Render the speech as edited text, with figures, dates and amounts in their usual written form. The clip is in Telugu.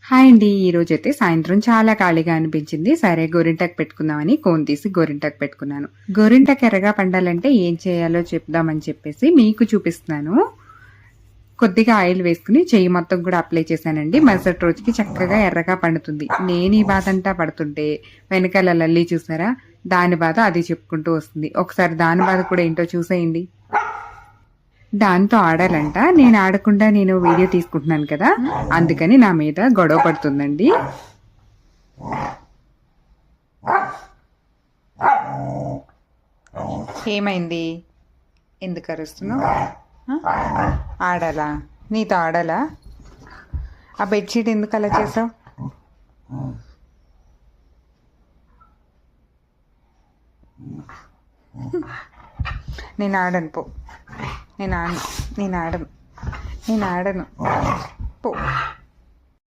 హాయ్ అండి. ఈరోజైతే సాయంత్రం చాలా ఖాళీగా అనిపించింది. సరే గోరింటాకు పెట్టుకుందామని కోన్ తీసి గోరింటాకు పెట్టుకున్నాను. గోరింటాకు ఎర్రగా పండాలంటే ఏం చేయాలో చెప్దామని చెప్పేసి మీకు చూపిస్తున్నాను. కొద్దిగా ఆయిల్ వేసుకుని చెయ్యి మొత్తం కూడా అప్లై చేశానండి. మరుసటి రోజుకి చక్కగా ఎర్రగా పండుతుంది. నేను ఈ బాధ అంతా పడుతుంటే వెనకాల లల్లి చూసారా, దాని బాధ అది చెప్పుకుంటూ వస్తుంది. ఒకసారి దాని బాధ కూడా ఏంటో చూసేయండి. దాంతో ఆడాలంట. నేను ఆడకుండా నేను వీడియో తీసుకుంటున్నాను కదా, అందుకని నా మీద గొడవ పడుతుందండి. ఏమైంది? ఎందుకు అరుస్తున్నావు? ఆడాలా? నీతో ఆడాలా? ఆ బెడ్షీట్ ఎందుకు అలా చేసావు? నేను ఆడను, పో. నేను ఆడను పో.